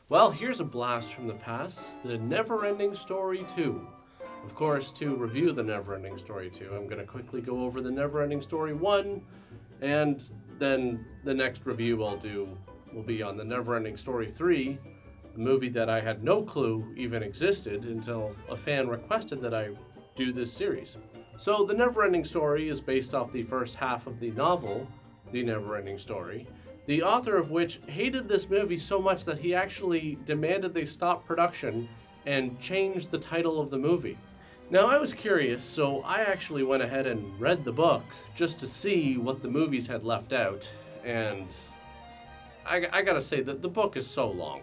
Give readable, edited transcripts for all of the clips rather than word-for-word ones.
Well, here's a blast from the past, the NeverEnding Story 2. Of course, to review the NeverEnding Story 2, I'm going to quickly go over the NeverEnding Story 1, and then the next review I'll do will be on the NeverEnding Story 3, a movie that I had no clue even existed until a fan requested that I do this series. So, the NeverEnding Story is based off the first half of the novel, The NeverEnding Story, the author of which hated this movie so much that he actually demanded they stop production and change the title of the movie. Now, I was curious, so I actually went ahead and read the book just to see what the movies had left out, and I gotta say that the book is so long.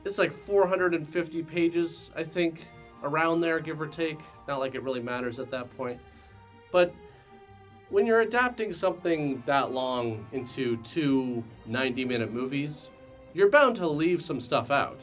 It's like 450 pages, I think, around there, give or take. Not like it really matters at that point. But when you're adapting something that long into two 90-minute movies, you're bound to leave some stuff out.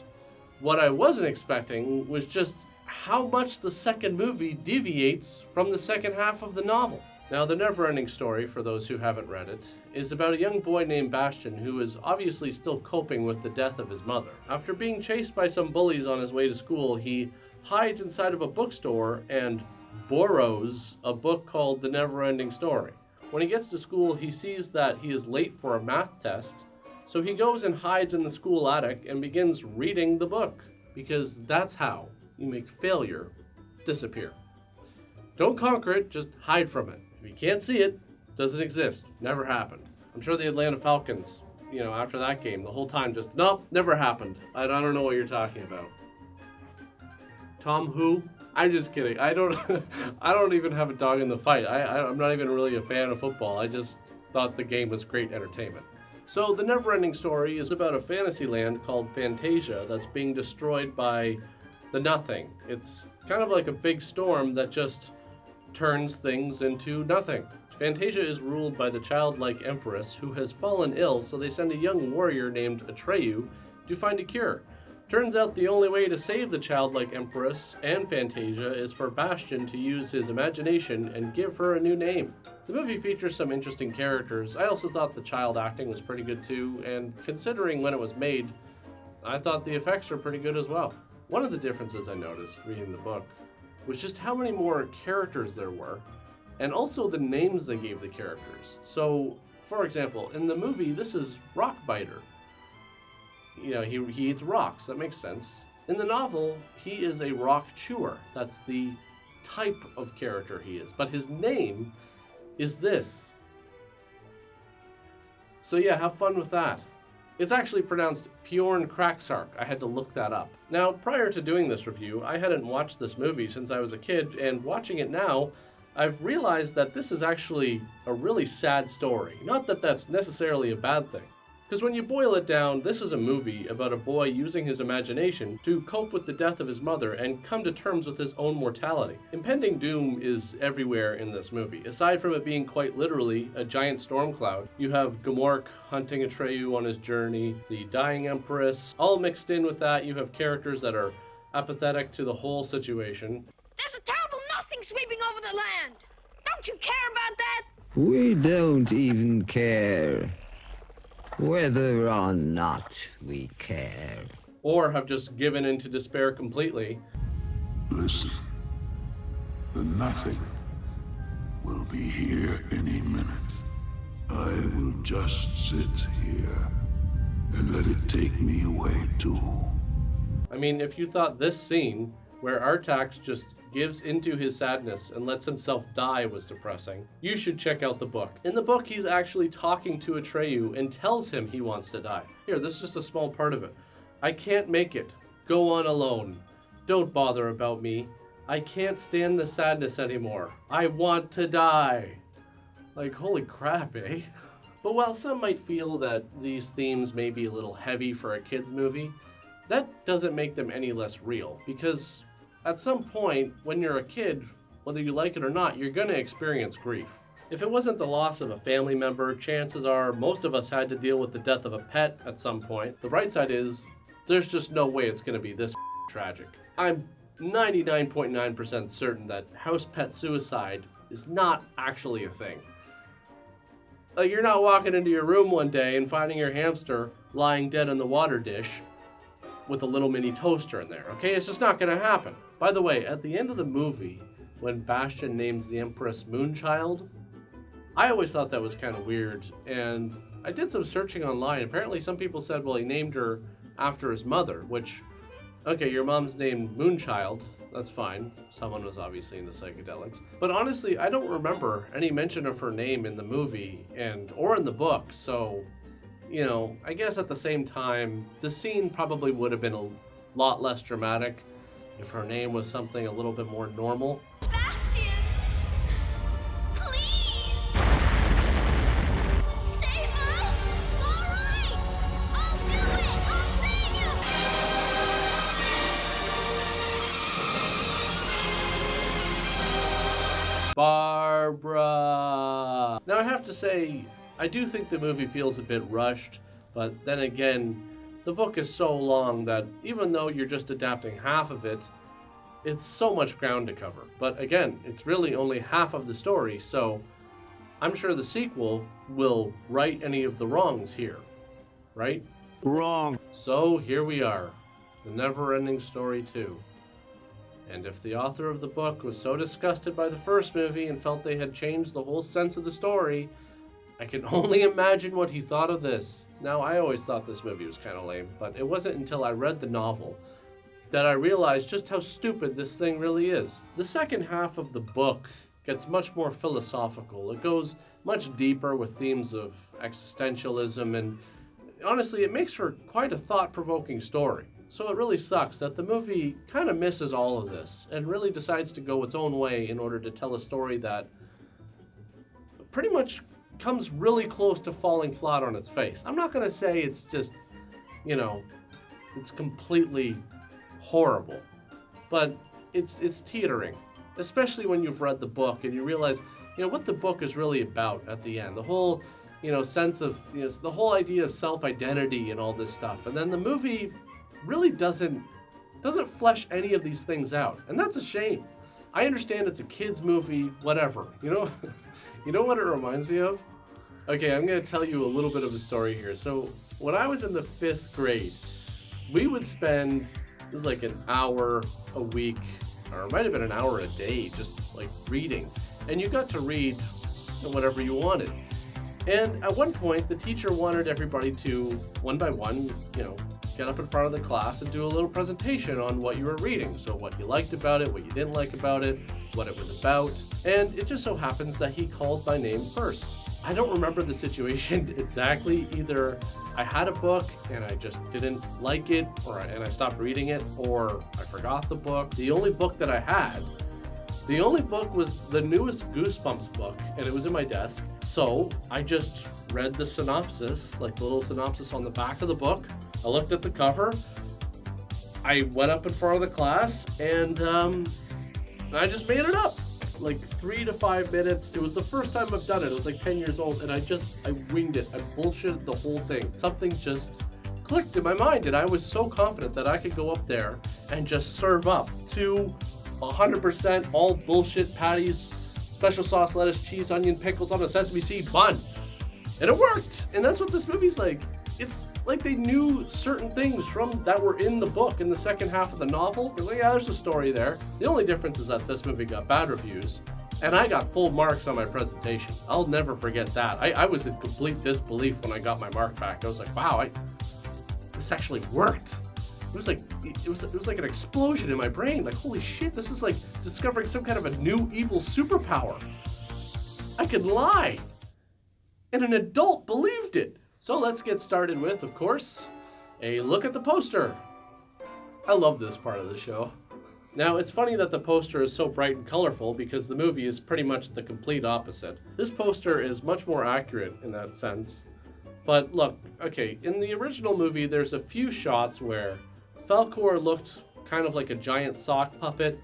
What I wasn't expecting was just how much the second movie deviates from the second half of the novel. Now, the NeverEnding Story, for those who haven't read it, is about a young boy named Bastian who is obviously still coping with the death of his mother. After being chased by some bullies on his way to school, he hides inside of a bookstore and borrows a book called The NeverEnding Story. When he gets to school, he sees that he is late for a math test, so he goes and hides in the school attic and begins reading the book, because that's how you make failure disappear. Don't conquer it, just hide from it. If you can't see it, it doesn't exist, never happened. I'm sure the Atlanta Falcons, after that game, the whole time just, nope, never happened. I don't know what you're talking about. Tom who? I'm just kidding. I don't even have a dog in the fight. I'm not even really a fan of football. I just thought the game was great entertainment. So the NeverEnding Story is about a fantasy land called Fantasia that's being destroyed by the nothing. It's kind of like a big storm that just turns things into nothing. Fantasia is ruled by the childlike empress who has fallen ill, so they send a young warrior named Atreyu to find a cure. Turns out the only way to save the childlike empress and Fantasia is for Bastian to use his imagination and give her a new name. The movie features some interesting characters. I also thought the child acting was pretty good too, and considering when it was made, I thought the effects were pretty good as well. One of the differences I noticed reading the book was just how many more characters there were, and also the names they gave the characters. So, for example, in the movie, this is Rockbiter. He eats rocks, that makes sense. In the novel, he is a rock chewer. That's the type of character he is. But his name is this. So yeah, have fun with that. It's actually pronounced Bjorn Kraksark. I had to look that up. Now, prior to doing this review, I hadn't watched this movie since I was a kid, and watching it now, I've realized that this is actually a really sad story. Not that that's necessarily a bad thing. Because when you boil it down, this is a movie about a boy using his imagination to cope with the death of his mother and come to terms with his own mortality. Impending doom is everywhere in this movie. Aside from it being quite literally a giant storm cloud, you have Gamork hunting Atreyu on his journey, the dying empress. All mixed in with that, you have characters that are apathetic to the whole situation. There's a terrible nothing sweeping over the land. Don't you care about that? We don't even care. Whether or not we care. Or have just given into despair completely. Listen, the nothing will be here any minute. I will just sit here and let it take me away too. I mean, if you thought this scene, where Artax just gives into his sadness and lets himself die, was depressing, you should check out the book. In the book, he's actually talking to Atreyu and tells him he wants to die. Here, this is just a small part of it. I can't make it. Go on alone. Don't bother about me. I can't stand the sadness anymore. I want to die. Like, holy crap, eh? But while some might feel that these themes may be a little heavy for a kid's movie, that doesn't make them any less real, because at some point, when you're a kid, whether you like it or not, you're going to experience grief. If it wasn't the loss of a family member, chances are most of us had to deal with the death of a pet at some point. The bright side is, there's just no way it's going to be this tragic. I'm 99.9% certain that house pet suicide is not actually a thing. Like, you're not walking into your room one day and finding your hamster lying dead in the water dish. with a little mini toaster in there, okay? It's just not gonna happen. By the way, at the end of the movie, when Bastian names the Empress Moonchild, I always thought that was kind of weird, and I did some searching online. Apparently some people said, well, he named her after his mother, which, okay, your mom's named Moonchild, that's fine. Someone was obviously into psychedelics. But honestly, I don't remember any mention of her name in the movie or in the book, so, you know, I guess at the same time, the scene probably would have been a lot less dramatic if her name was something a little bit more normal. Bastian! Please! Save us! All right! I'll do it! I'll save you! Barbara! Now I have to say, I do think the movie feels a bit rushed, but then again, the book is so long that even though you're just adapting half of it, it's so much ground to cover. But again, it's really only half of the story, so I'm sure the sequel will right any of the wrongs here, right? Wrong. So here we are, the NeverEnding Story 2. And if the author of the book was so disgusted by the first movie and felt they had changed the whole sense of the story, I can only imagine what he thought of this. Now, I always thought this movie was kind of lame, but it wasn't until I read the novel that I realized just how stupid this thing really is. The second half of the book gets much more philosophical. It goes much deeper with themes of existentialism, and honestly, it makes for quite a thought-provoking story. So it really sucks that the movie kind of misses all of this and really decides to go its own way in order to tell a story that pretty much comes really close to falling flat on its face. I'm not going to say it's just, you know, it's completely horrible, but it's teetering, especially when you've read the book and you realize, you know, what the book is really about at the end. The whole, you know, sense of, you know, the whole idea of self-identity and all this stuff. And then the movie really doesn't flesh any of these things out, and that's a shame. I understand it's a kids movie, whatever, you know. You know what it reminds me of? Okay, I'm gonna tell you a little bit of a story here. So when I was in the 5th grade, we would spend, it was like an hour a week, or it might have been an hour a day, just like reading. And you got to read whatever you wanted. And at one point, the teacher wanted everybody to, one by one, you know, get up in front of the class and do a little presentation on what you were reading. So what you liked about it, what you didn't like about it, what it was about. And it just so happens that he called my name first. I don't remember the situation exactly. Either I had a book and I just didn't like it, and I stopped reading it, or I forgot the book. The only book that I had, the only book was the newest Goosebumps book, and it was in my desk. So I just read the synopsis, like the little synopsis on the back of the book. I looked at the cover, I went up in front of the class, and I just made it up. Like 3 to 5 minutes. It was the first time I've done it. It was like 10 years old, and I winged it. I bullshitted the whole thing. Something just clicked in my mind, and I was so confident that I could go up there and just serve up 100% all bullshit patties, special sauce, lettuce, cheese, onion, pickles on a sesame seed bun. And it worked. And that's what this movie's like. It's like they knew certain things from that were in the book in the second half of the novel. They're like, yeah, there's a story there. The only difference is that this movie got bad reviews, and I got full marks on my presentation. I'll never forget that. I was in complete disbelief when I got my mark back. I was like, wow, this actually worked. It was like an explosion in my brain. Like, holy shit, this is like discovering some kind of a new evil superpower. I could lie, and an adult believed it. So let's get started with, of course, a look at the poster. I love this part of the show. Now, it's funny that the poster is so bright and colorful because the movie is pretty much the complete opposite. This poster is much more accurate in that sense. But look, okay, in the original movie, there's a few shots where Falkor looked kind of like a giant sock puppet,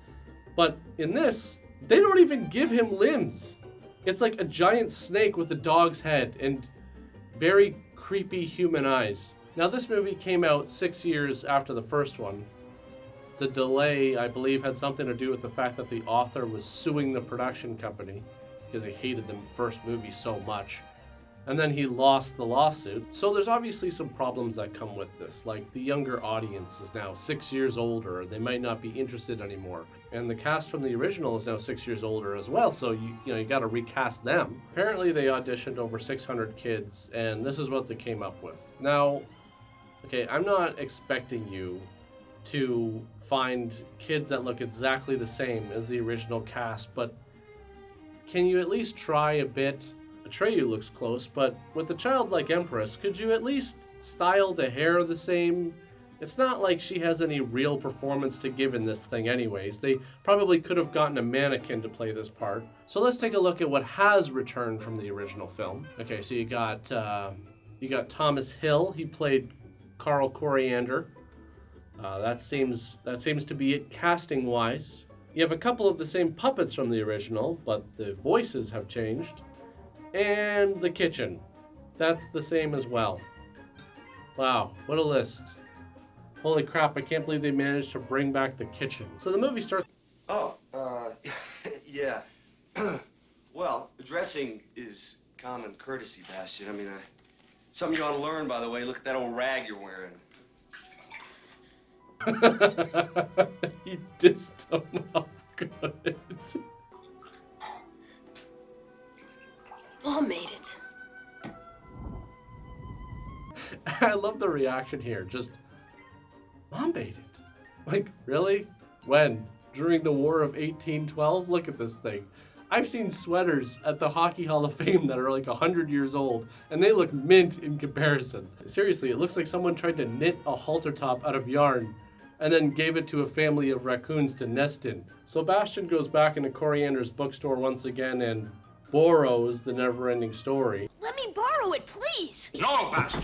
but in this, they don't even give him limbs. It's like a giant snake with a dog's head and very creepy human eyes. Now, this movie came out 6 years after the first one. The delay, I believe, had something to do with the fact that the author was suing the production company because he hated the first movie so much. and then he lost the lawsuit. So there's obviously some problems that come with this, like the younger audience is now 6 years older, they might not be interested anymore. And the cast from the original is now 6 years older as well, so you got to recast them. Apparently they auditioned over 600 kids, and this is what they came up with. Now, okay, I'm not expecting you to find kids that look exactly the same as the original cast, but can you at least try a bit? Atreyu looks close, but with the childlike Empress, could you at least style the hair the same? It's not like she has any real performance to give in this thing anyways. They probably could have gotten a mannequin to play this part. So let's take a look at what has returned from the original film. Okay, so you got Thomas Hill. He played Carl Coriander. That seems to be it casting-wise. You have a couple of the same puppets from the original, but the voices have changed. And the kitchen. That's the same as well. Wow, what a list. Holy crap, I can't believe they managed to bring back the kitchen. So the movie starts... Oh, yeah. Well, dressing is common courtesy, Bastion. I mean, something you ought to learn, by the way. Look at that old rag you're wearing. He dissed him up good. Mom made it. I love the reaction here. Just, Mom made it. Like, really? When? During the War of 1812? Look at this thing. I've seen sweaters at the Hockey Hall of Fame that are like 100 years old, and they look mint in comparison. Seriously, it looks like someone tried to knit a halter top out of yarn and then gave it to a family of raccoons to nest in. So Bastion goes back into Coriander's bookstore once again and borrows the NeverEnding Story. Let me borrow it, please. No, Bastion!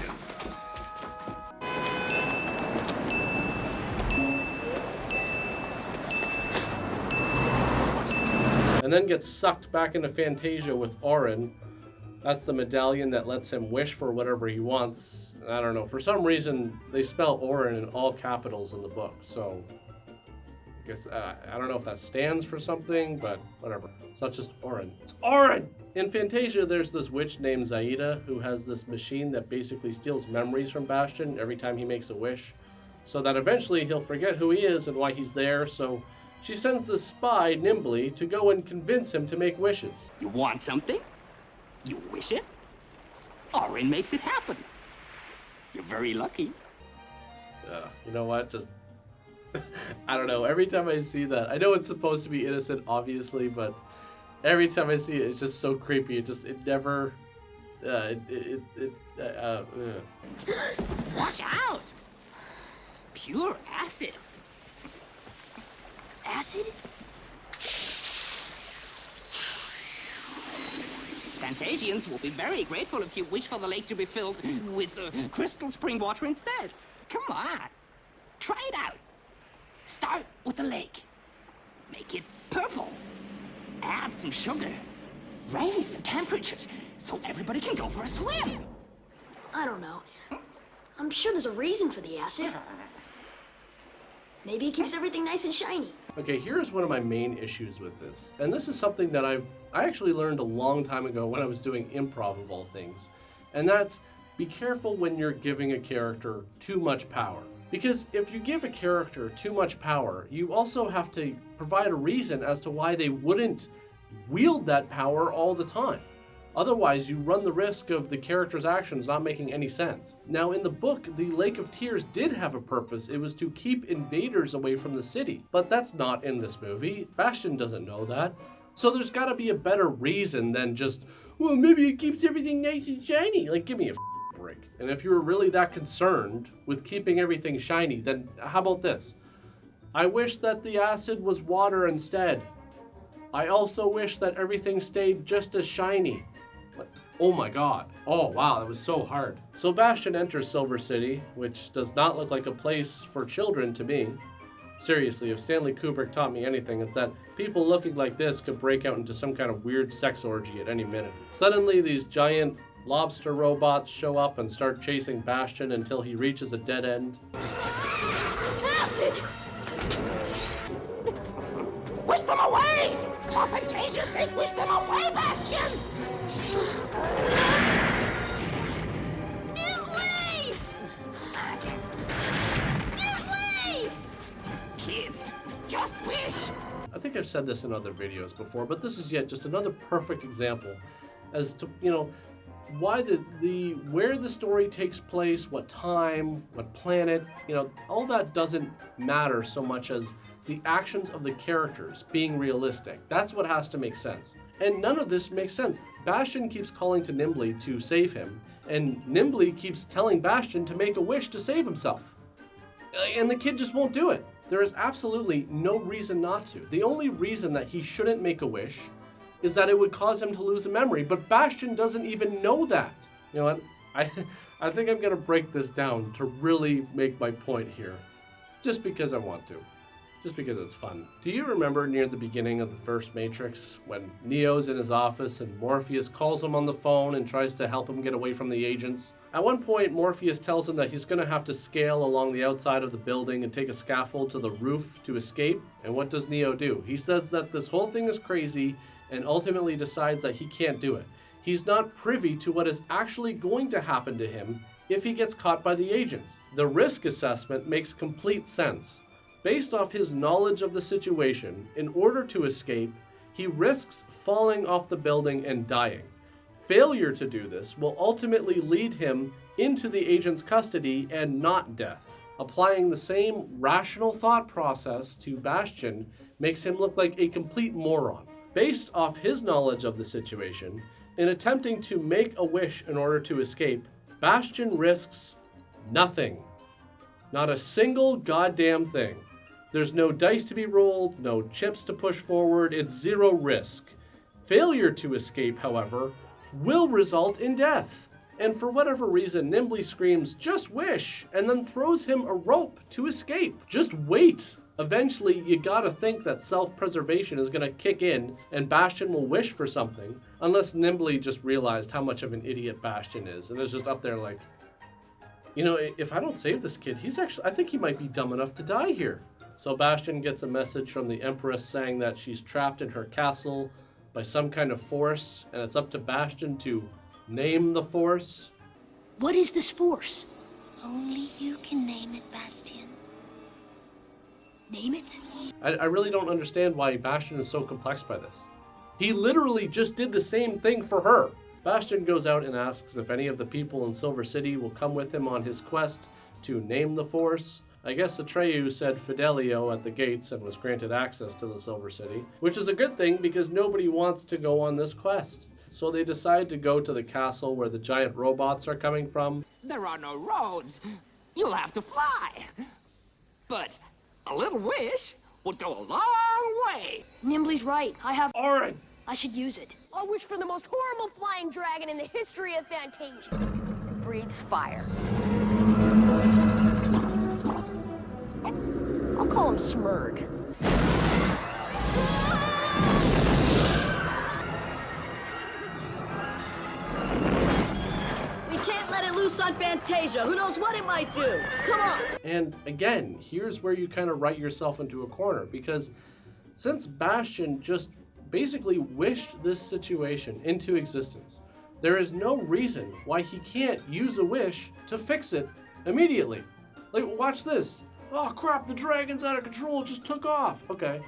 And then gets sucked back into Fantasia with Orin. That's the medallion that lets him wish for whatever he wants. I don't know, for some reason they spell Orin in all capitals in the book, so I guess, I don't know if that stands for something, but whatever. It's not just Orin, it's Orin! In Fantasia, there's this witch named Zaida who has this machine that basically steals memories from Bastion every time he makes a wish, so that eventually he'll forget who he is and why he's there, so she sends this spy, Nimbly, to go and convince him to make wishes. You want something? You wish it? Orin makes it happen. You're very lucky. You know what? Just, I don't know. Every time I see that, I know it's supposed to be innocent, obviously, but every time I see it, it's just so creepy. It never, Watch out! Pure acid. Acid? Fantasians will be very grateful if you wish for the lake to be filled with crystal spring water instead. Come on. Try it out. Start with the lake. Make it purple. Add some sugar. Raise the temperature so everybody can go for a swim. I don't know. I'm sure there's a reason for the acid. Maybe it keeps everything nice and shiny. Okay, here's one of my main issues with this. And this is something that I actually learned a long time ago when I was doing improv of all things. And that's, be careful when you're giving a character too much power. Because if you give a character too much power, you also have to provide a reason as to why they wouldn't wield that power all the time. Otherwise, you run the risk of the character's actions not making any sense. Now, in the book, the Lake of Tears did have a purpose. It was to keep invaders away from the city. But that's not in this movie. Bastion doesn't know that. So there's gotta be a better reason than just, well, maybe it keeps everything nice and shiny. Like, give me a break. And if you were really that concerned with keeping everything shiny, then how about this? I wish that the acid was water instead. I also wish that everything stayed just as shiny. Oh my god. Oh wow, that was so hard. So Bastion enters Silver City, which does not look like a place for children to me. Seriously, if Stanley Kubrick taught me anything, it's that people looking like this could break out into some kind of weird sex orgy at any minute. Suddenly, these giant lobster robots show up and start chasing Bastion until he reaches a dead end. Acid! Wish them away! For Fantasia's sake, wish them away, Bastion! Just wish! I think I've said this in other videos before, but this is yet just another perfect example as to, why where the story takes place, what time, what planet, all that doesn't matter so much as the actions of the characters being realistic. That's what has to make sense. And none of this makes sense. Bastion keeps calling to Nimbly to save him, and Nimbly keeps telling Bastion to make a wish to save himself. And the kid just won't do it. There is absolutely no reason not to. The only reason that he shouldn't make a wish is that it would cause him to lose a memory, but Bastion doesn't even know that. You know what? I think I'm gonna break this down to really make my point here, just because I want to. Just because it's fun. Do you remember near the beginning of the first Matrix when Neo's in his office and Morpheus calls him on the phone and tries to help him get away from the agents? At one point, Morpheus tells him that he's going to have to scale along the outside of the building and take a scaffold to the roof to escape. And what does Neo do? He says that this whole thing is crazy and ultimately decides that he can't do it. He's not privy to what is actually going to happen to him if he gets caught by the agents. The risk assessment makes complete sense. Based off his knowledge of the situation, in order to escape, he risks falling off the building and dying. Failure to do this will ultimately lead him into the agent's custody and not death. Applying the same rational thought process to Bastion makes him look like a complete moron. Based off his knowledge of the situation, in attempting to make a wish in order to escape, Bastion risks nothing. Not a single goddamn thing. There's no dice to be rolled, no chips to push forward, it's zero risk. Failure to escape, however, will result in death. And for whatever reason, Nimbly screams, "Just wish," and then throws him a rope to escape. Just wait. Eventually, you gotta think that self-preservation is gonna kick in and Bastion will wish for something, unless Nimbly just realized how much of an idiot Bastion is and is just up there like, if I don't save this kid, I think he might be dumb enough to die here. So Bastion gets a message from the Empress saying that she's trapped in her castle by some kind of force, and it's up to Bastion to name the force. What is this force? Only you can name it, Bastion. Name it? I really don't understand why Bastion is so complex by this. He literally just did the same thing for her. Bastion goes out and asks if any of the people in Silver City will come with him on his quest to name the force. I guess Atreyu said Fidelio at the gates and was granted access to the Silver City, which is a good thing because nobody wants to go on this quest. So they decide to go to the castle where the giant robots are coming from. There are no roads. You'll have to fly. But a little wish would go a long way. Nimbly's right. Orin! I should use it. I'll wish for the most horrible flying dragon in the history of Fantasia. Breathes fire. I'll call him Smurg. We can't let it loose on Fantasia. Who knows what it might do? Come on. And again, here's where you kind of write yourself into a corner, because since Bastion just basically wished this situation into existence, there is no reason why he can't use a wish to fix it immediately. Like, watch this. Oh crap, the dragon's out of control, it just took off. Okay.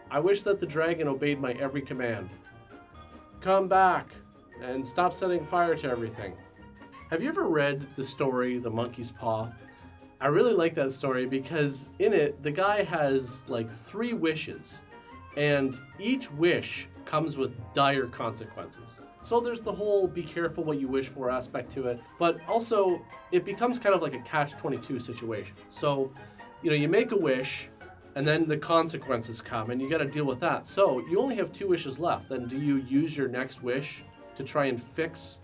I wish that the dragon obeyed my every command. Come back and stop setting fire to everything. Have you ever read the story, The Monkey's Paw? I really like that story because in it, the guy has like 3 wishes, and each wish comes with dire consequences. So there's the whole be careful what you wish for aspect to it, but also it becomes kind of like a catch-22 situation. So, you make a wish, and then the consequences come, and you got to deal with that. So you only have 2 wishes left. Then do you use your next wish to try and fix,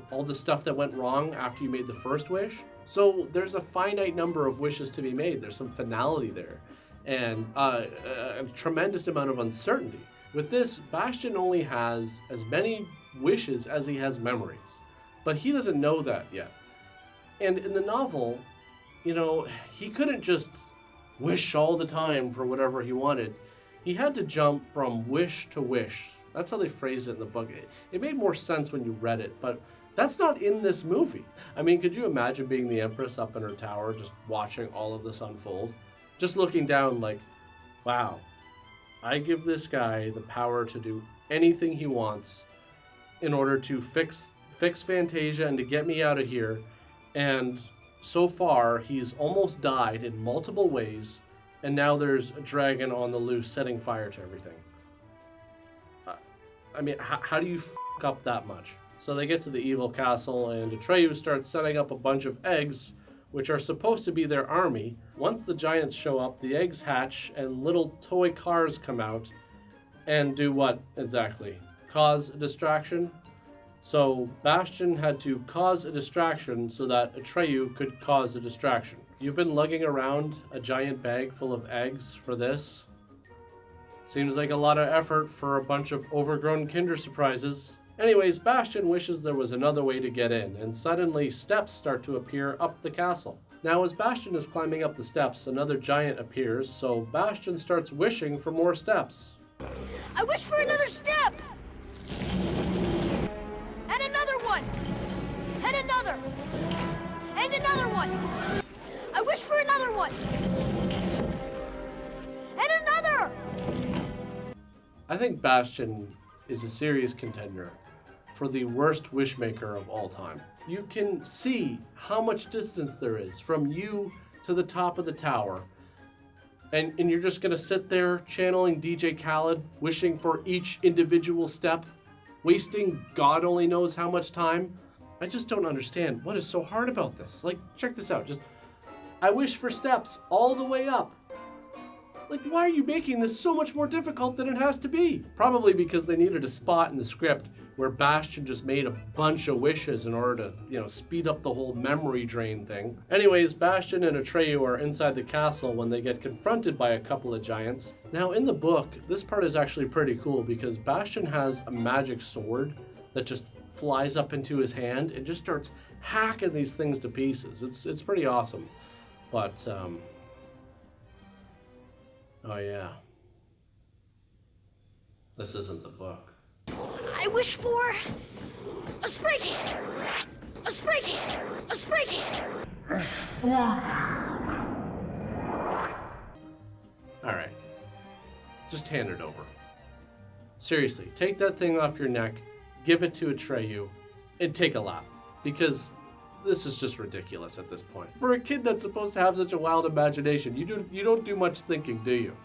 all the stuff that went wrong after you made the first wish? So there's a finite number of wishes to be made. There's some finality there, and a tremendous amount of uncertainty. With this, Bastion only has as many wishes as he has memories, but he doesn't know that yet. And in the novel, he couldn't just wish all the time for whatever he wanted. He had to jump from wish to wish. That's how they phrased it in the book. It made more sense when you read it, but that's not in this movie. I mean, could you imagine being the Empress up in her tower just watching all of this unfold? Just looking down like, wow, I give this guy the power to do anything he wants in order to fix Fantasia and to get me out of here. And so far, he's almost died in multiple ways, and now there's a dragon on the loose setting fire to everything. I mean, how do you f*** up that much? So they get to the evil castle, and Atreyu starts setting up a bunch of eggs, which are supposed to be their army. Once the giants show up, the eggs hatch, and little toy cars come out and do what exactly? Cause a distraction? So Bastion had to cause a distraction so that Atreyu could cause a distraction. You've been lugging around a giant bag full of eggs for this? Seems like a lot of effort for a bunch of overgrown Kinder Surprises. Anyways, Bastion wishes there was another way to get in, and suddenly steps start to appear up the castle. Now, as Bastion is climbing up the steps, another giant appears, so Bastion starts wishing for more steps. I wish for another step! And another one! And another! And another one! I wish for another one! And another! I think Bastion is a serious contender for the worst wishmaker of all time. You can see how much distance there is from you to the top of the tower, and you're just gonna sit there channeling DJ Khaled, wishing for each individual step, wasting God only knows how much time. I just don't understand what is so hard about this. Like, check this out. I wish for steps all the way up. Like, why are you making this so much more difficult than it has to be? Probably because they needed a spot in the script where Bastion just made a bunch of wishes in order to, speed up the whole memory drain thing. Anyways, Bastion and Atreyu are inside the castle when they get confronted by a couple of giants. Now, in the book, this part is actually pretty cool because Bastion has a magic sword that just flies up into his hand and just starts hacking these things to pieces. It's pretty awesome. But, oh yeah. This isn't the book. I wish for a spray can! A spray can! A spray can! Alright. Just hand it over. Seriously, take that thing off your neck, give it to Atreyu, and take a lap. Because this is just ridiculous at this point. For a kid that's supposed to have such a wild imagination, you don't do much thinking, do you?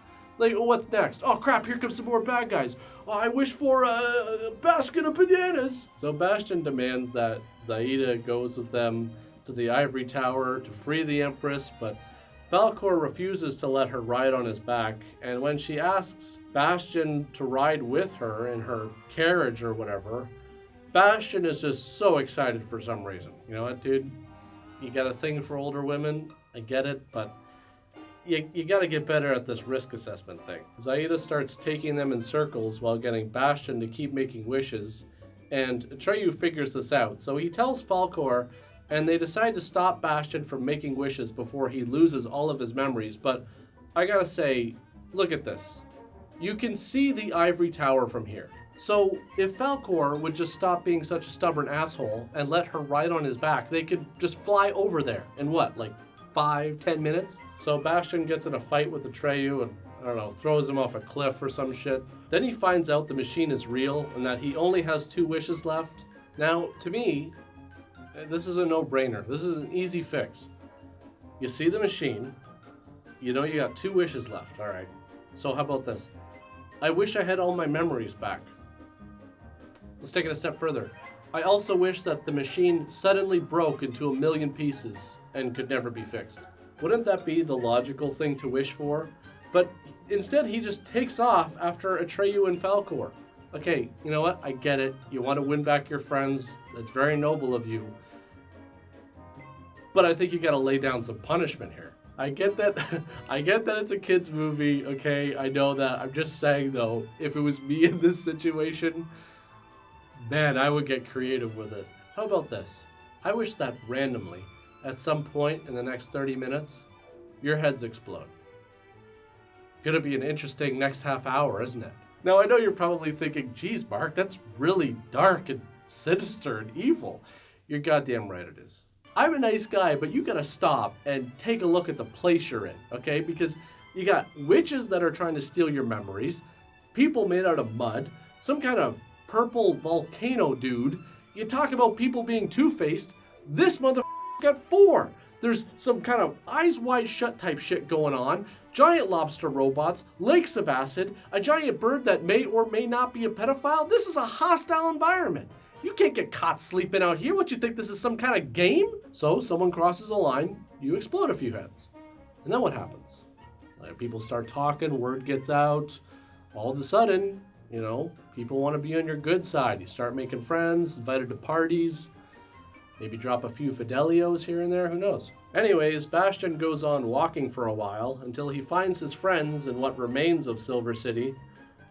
Like, oh, what's next? Oh crap, here comes some more bad guys. Oh, I wish for a basket of bananas. So Bastion demands that Zaida goes with them to the ivory tower to free the Empress, but Falcor refuses to let her ride on his back, and when she asks Bastion to ride with her in her carriage or whatever, Bastion is just so excited for some reason. You know what, dude? You got a thing for older women, I get it, but you got to get better at this risk assessment thing. Zaida starts taking them in circles while getting Bastion to keep making wishes, and Atreyu figures this out. So he tells Falcor, and they decide to stop Bastion from making wishes before he loses all of his memories. But I gotta say, look at this. You can see the ivory tower from here. So if Falcor would just stop being such a stubborn asshole and let her ride on his back, they could just fly over there in what, like 5-10 minutes? So Bastion gets in a fight with Atreyu and, I don't know, throws him off a cliff or some shit. Then he finds out the machine is real and that he only has 2 wishes left. Now, to me, this is a no-brainer. This is an easy fix. You see the machine, you know you got 2 wishes left, all right. So how about this? I wish I had all my memories back. Let's take it a step further. I also wish that the machine suddenly broke into 1,000,000 pieces and could never be fixed. Wouldn't that be the logical thing to wish for? But instead he just takes off after Atreyu and Falcor. Okay, you know what? I get it. You want to win back your friends. That's very noble of you. But I think you gotta lay down some punishment here. I get that it's a kid's movie, okay? I know that. I'm just saying though, if it was me in this situation, man, I would get creative with it. How about this? I wish that randomly, at some point in the next 30 minutes, your heads explode. Gonna be an interesting next half hour, isn't it? Now, I know you're probably thinking, geez, Mark, that's really dark and sinister and evil. You're goddamn right it is. I'm a nice guy, but you gotta stop and take a look at the place you're in, okay? Because you got witches that are trying to steal your memories, people made out of mud, some kind of purple volcano dude. You talk about people being two-faced, this motherfucker got 4. There's some kind of eyes wide shut type shit going on, giant lobster robots, lakes of acid, a giant bird that may or may not be a pedophile. This is a hostile environment. You can't get caught sleeping out here. What, you think this is some kind of game? So someone crosses a line, you explode a few heads. And then what happens? People start talking, word gets out. All of a sudden, people want to be on your good side. You start making friends, invited to parties, maybe drop a few Fidelios here and there, who knows? Anyways, Bastian goes on walking for a while until he finds his friends in what remains of Silver City.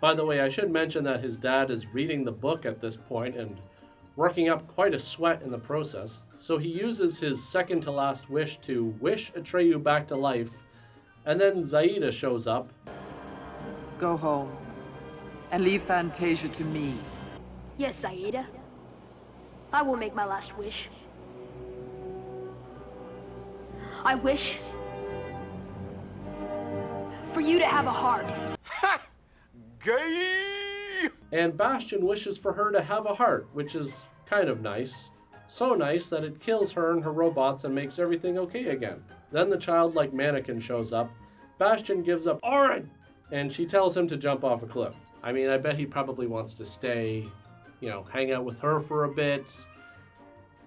By the way, I should mention that his dad is reading the book at this point and working up quite a sweat in the process. So he uses his second to last wish to wish Atreyu back to life, and then Zaida shows up. Go home and leave Fantasia to me. Yes, Aida. I will make my last wish. I wish for you to have a heart. Ha! Gay! And Bastian wishes for her to have a heart, which is kind of nice. So nice that it kills her and her robots and makes everything okay again. Then the childlike mannequin shows up. Bastian gives up Orin! And she tells him to jump off a cliff. I mean, I bet he probably wants to stay, hang out with her for a bit.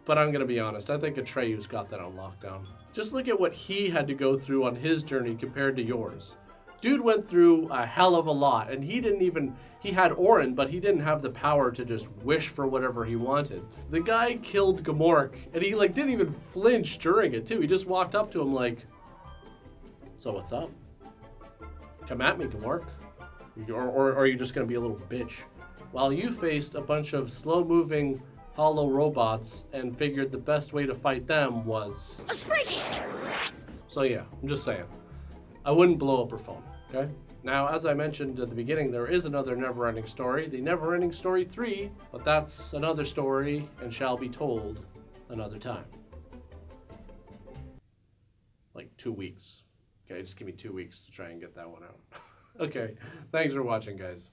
But I'm going to be honest, I think Atreyu's got that on lockdown. Just look at what he had to go through on his journey compared to yours. Dude went through a hell of a lot, and he had Orin, but he didn't have the power to just wish for whatever he wanted. The guy killed Gamork, and he didn't even flinch during it too. He just walked up to him like, so what's up? Come at me, Gamork. Or are you just gonna be a little bitch? While you faced a bunch of slow-moving hollow robots and figured the best way to fight them was A spray can! So yeah, I'm just saying. I wouldn't blow up her phone, okay? Now, as I mentioned at the beginning, there is another NeverEnding Story, the NeverEnding Story 3, but that's another story and shall be told another time. 2 weeks. Okay, just give me 2 weeks to try and get that one out. Okay, thanks for watching, guys.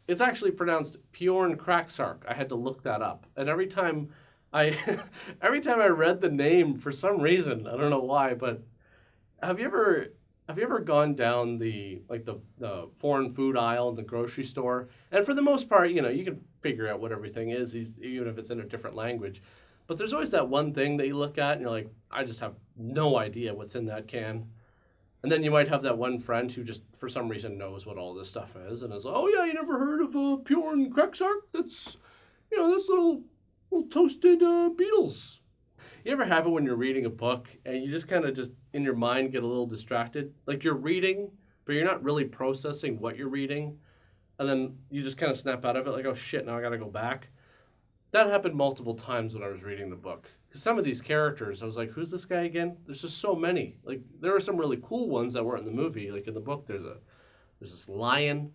It's actually pronounced Bjorn Kraksark. I had to look that up. And every time I read the name, for some reason, I don't know why, but have you ever gone down the foreign food aisle in the grocery store? And for the most part, you can figure out what everything is, even if it's in a different language. But there's always that one thing that you look at and you're like, I just have no idea what's in that can. And then you might have that one friend who just, for some reason, knows what all this stuff is, and is like, oh yeah, you never heard of Bjorn Kraksark? That's, this little toasted beetles. You ever have it when you're reading a book, and you just kind of in your mind, get a little distracted? Like you're reading, but you're not really processing what you're reading, and then you just kind of snap out of it, like, oh shit, now I gotta go back. That happened multiple times when I was reading the book. Because some of these characters, I was like, who's this guy again? There's just so many. Like, there are some really cool ones that weren't in the movie. Like, in the book, there's this lion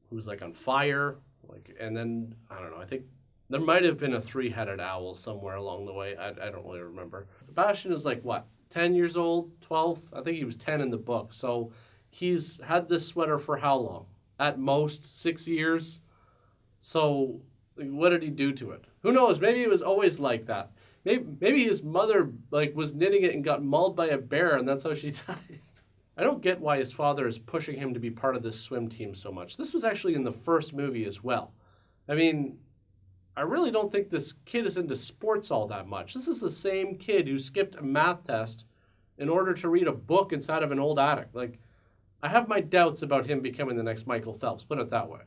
who's, like, on fire. Like, and then, I don't know, I think there might have been a 3-headed owl somewhere along the way. I don't really remember. Sebastian is, like, what, 10 years old? 12? I think he was 10 in the book. So he's had this sweater for how long? At most 6 years? So what did he do to it? Who knows? Maybe it was always like that. Maybe his mother like was knitting it and got mauled by a bear, and that's how she died. I don't get why his father is pushing him to be part of this swim team so much. This was actually in the first movie as well. I mean, I really don't think this kid is into sports all that much. This is the same kid who skipped a math test in order to read a book inside of an old attic. Like, I have my doubts about him becoming the next Michael Phelps, put it that way.